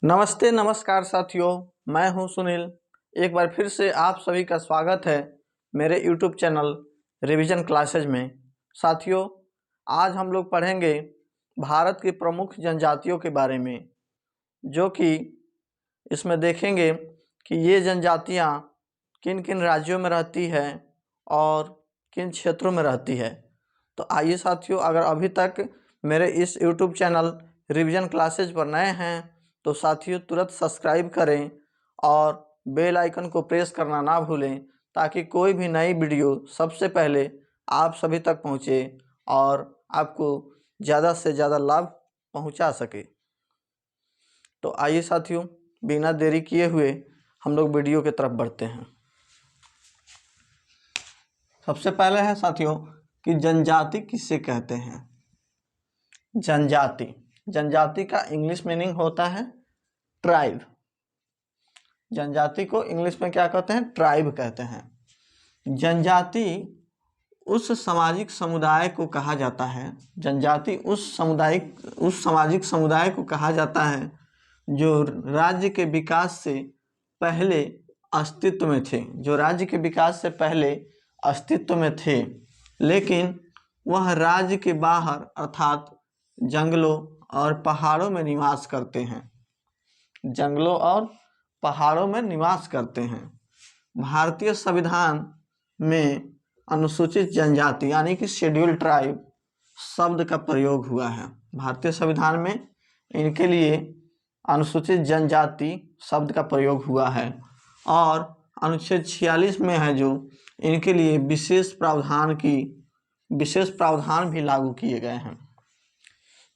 नमस्ते नमस्कार साथियों, मैं हूं सुनील। एक बार फिर से आप सभी का स्वागत है मेरे YouTube चैनल रिवीजन क्लासेज में। साथियों, आज हम लोग पढ़ेंगे भारत की प्रमुख जनजातियों के बारे में, जो कि इसमें देखेंगे कि ये जनजातियां किन किन राज्यों में रहती है और किन क्षेत्रों में रहती है। तो आइए साथियों, अगर अभी तक मेरे इस YouTube चैनल रिवीजन क्लासेज पर नए हैं तो साथियों तुरंत सब्सक्राइब करें और बेल आइकन को प्रेस करना ना भूलें, ताकि कोई भी नई वीडियो सबसे पहले आप सभी तक पहुंचे और आपको ज़्यादा से ज़्यादा लाभ पहुंचा सके। तो आइए साथियों, बिना देरी किए हुए हम लोग वीडियो की तरफ बढ़ते हैं। सबसे पहले है साथियों कि जनजाति किसे कहते हैं। जनजाति का इंग्लिश मीनिंग होता है ट्राइब। जनजाति को इंग्लिश में क्या कहते हैं? ट्राइब कहते हैं। जनजाति उस सामाजिक समुदाय को कहा जाता है, जनजाति उस सामाजिक समुदाय को कहा जाता है जो राज्य के विकास से पहले अस्तित्व में थे, लेकिन वह राज्य के बाहर अर्थात जंगलों और पहाड़ों में निवास करते हैं। भारतीय संविधान में अनुसूचित जनजाति यानी कि शेड्यूल्ड ट्राइब शब्द का प्रयोग हुआ है। भारतीय संविधान में इनके लिए अनुसूचित जनजाति शब्द का प्रयोग हुआ है और अनुच्छेद 46 में है जो इनके लिए विशेष प्रावधान भी लागू किए गए हैं।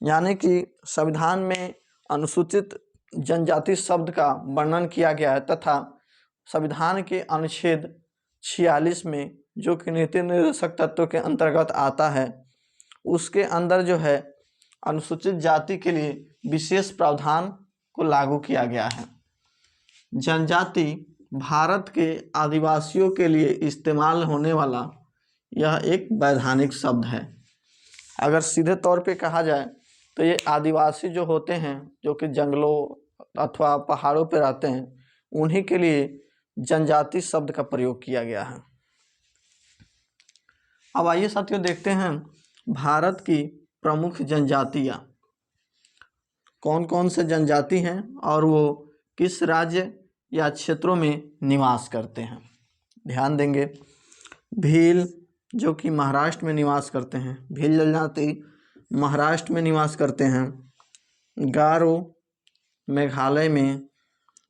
यानी कि संविधान में अनुसूचित जनजाति शब्द का वर्णन किया गया है तथा संविधान के अनुच्छेद 46 में, जो कि नीति निर्देशक तत्व के अंतर्गत आता है, उसके अंदर जो है अनुसूचित जाति के लिए विशेष प्रावधान को लागू किया गया है। जनजाति भारत के आदिवासियों के लिए इस्तेमाल होने वाला यह एक वैधानिक शब्द है। अगर सीधे तौर पे कहा जाए तो ये आदिवासी जो होते हैं, जो कि जंगलों अथवा पहाड़ों पे रहते हैं, उन्हीं के लिए जनजाति शब्द का प्रयोग किया गया है। अब आइए साथियों देखते हैं भारत की प्रमुख जनजातियां कौन कौन से जनजाति हैं और वो किस राज्य या क्षेत्रों में निवास करते हैं। ध्यान देंगे, भील जो कि महाराष्ट्र में निवास करते हैं, भील जनजाति महाराष्ट्र में निवास करते हैं। गारो मेघालय में,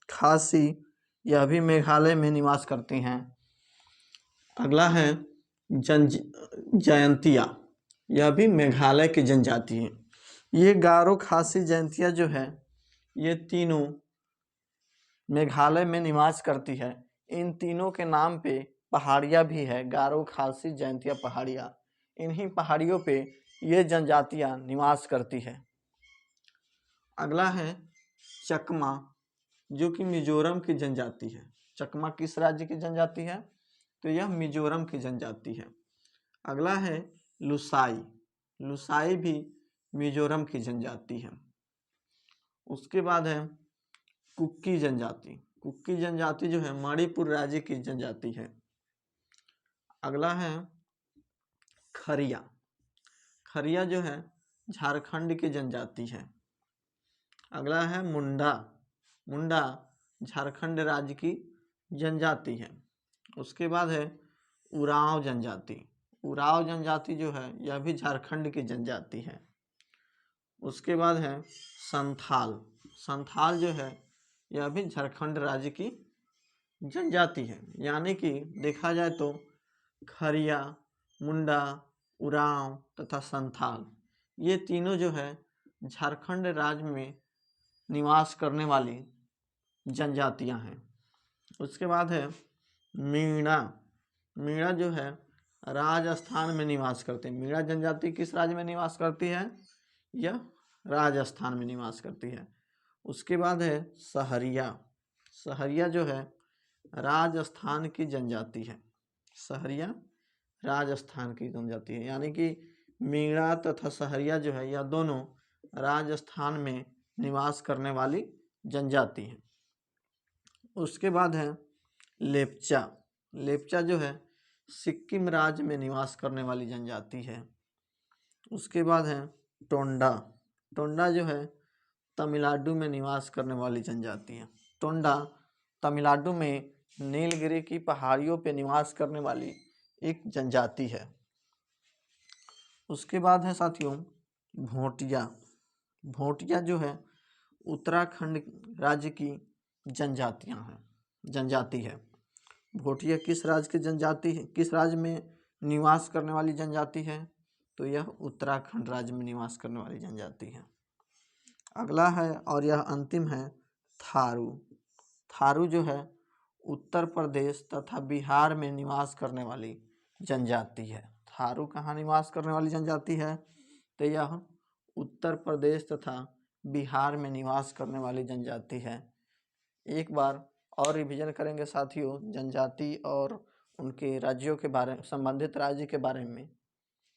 खासी यह भी मेघालय में निवास करती हैं। अगला है जयंतिया, यह भी मेघालय की जनजाति है। ये गारो, खासी, जयंतिया जो है ये तीनों मेघालय में निवास करती है। इन तीनों के नाम पे पहाड़ियाँ भी है, गारो, खासी, जयंतिया पहाड़ियाँ। इन्हीं पहाड़ियों पे ये जनजातियाँ निवास करती है। अगला है चकमा, जो कि मिजोरम की जनजाति है। चकमा किस राज्य की जनजाति है? तो यह मिजोरम की जनजाति है। अगला है लुसाई, लुसाई भी मिजोरम की जनजाति है। उसके बाद है कुक्की जनजाति, कुक्की जनजाति जो है मणिपुर राज्य की जनजाति है। अगला है खरिया, खरिया जो है झारखंड की जनजाति है। अगला है मुंडा, मुंडा झारखंड राज्य की जनजाति है। उसके बाद है उरांव जनजाति, उरांव जनजाति जो है यह भी झारखंड की जनजाति है। उसके बाद है संथाल, संथाल जो है यह भी झारखंड राज्य की जनजाति है। यानी कि देखा जाए तो खरिया, मुंडा, उरांव तथा संथाल ये तीनों जो है झारखंड राज्य में निवास करने वाली जनजातियां हैं। उसके बाद है मीणा, मीणा जो है राजस्थान में निवास करते हैं। मीणा जनजाति किस राज्य में निवास करती है? यह राजस्थान में निवास करती है। उसके बाद है सहरिया, सहरिया जो है राजस्थान की जनजाति है। सहरिया राजस्थान की जनजाति है। यानी कि मीणा तथा सहरिया जो है यह दोनों राजस्थान में निवास करने वाली जनजाति है। उसके बाद है लेप्चा। लेप्चा जो है सिक्किम राज्य में निवास करने वाली जनजाति है। उसके बाद है टोंडा। टोंडा जो है तमिलनाडु में निवास करने वाली जनजाति है। टोंडा तमिलनाडु में नीलगिरी की पहाड़ियों पर निवास करने वाली एक जनजाति है। उसके बाद है साथियों भोटिया। भोटिया जो है उत्तराखंड राज्य की जनजाति है। भोटिया किस राज्य की जनजाति है, किस राज्य में निवास करने वाली जनजाति है? तो यह उत्तराखंड राज्य में निवास करने वाली जनजाति है। अगला है और यह अंतिम है थारू। थारू जो है उत्तर प्रदेश तथा बिहार में निवास करने वाली जनजाति है। थारू कहाँ निवास करने वाली जनजाति है? तो यह उत्तर प्रदेश तथा बिहार में निवास करने वाली जनजाति है। एक बार और रिवीजन करेंगे साथियों जनजाति और उनके राज्यों के बारे में, संबंधित राज्य के बारे में,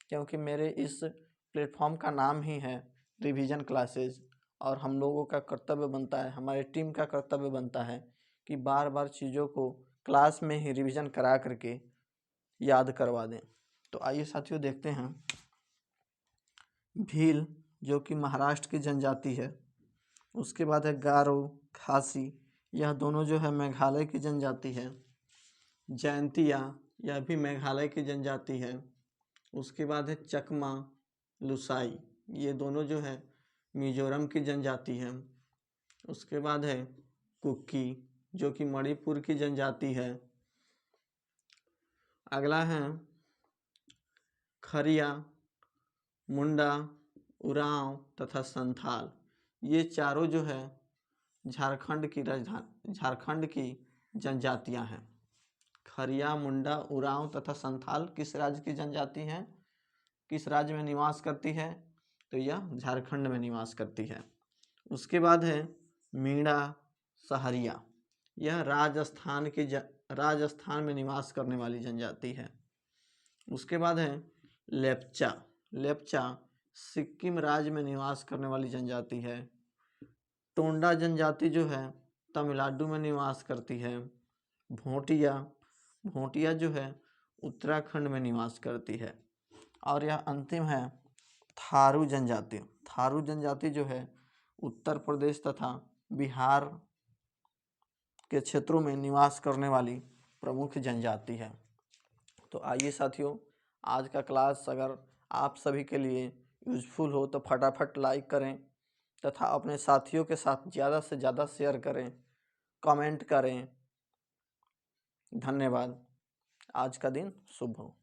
क्योंकि मेरे इस प्लेटफॉर्म का नाम ही है रिवीजन क्लासेस और हम लोगों का कर्तव्य बनता है, हमारी टीम का कर्तव्य बनता है कि बार बार चीज़ों को क्लास में ही रिवीजन करा करके याद करवा दें। तो आइए साथियों देखते हैं भील जो कि महाराष्ट्र की जनजाति है। उसके बाद है गारो, खासी, यह दोनों जो है मेघालय की जनजाति है। जयंतिया, यह भी मेघालय की जनजाति है। उसके बाद है चकमा, लुसाई, ये दोनों जो है मिजोरम की जनजाति है। उसके बाद है कुकी जो कि मणिपुर की जनजाति है। अगला है खरिया, मुंडा, उरांव तथा संथाल, ये चारों जो है झारखंड की जनजातियां हैं। खरिया, मुंडा, उरांव तथा संथाल किस राज्य की जनजाति हैं, किस राज्य में निवास करती है? तो यह झारखंड में निवास करती है। उसके बाद है मीणा सहरिया, यह राजस्थान में निवास करने वाली जनजाति है। उसके बाद है लेप्चा। लेप्चा सिक्किम राज्य में निवास करने वाली जनजाति है। टोंडा जनजाति जो है तमिलनाडु में निवास करती है। भोटिया जो है उत्तराखंड में निवास करती है। और यह अंतिम है थारू जनजाति। थारू जनजाति जो है उत्तर प्रदेश तथा बिहार के क्षेत्रों में निवास करने वाली प्रमुख जनजाति है। तो आइए साथियों, आज का क्लास अगर आप सभी के लिए यूजफुल हो तो फटाफट लाइक करें तथा अपने साथियों के साथ ज़्यादा से ज़्यादा शेयर करें, कमेंट करें। धन्यवाद। आज का दिन शुभ हो।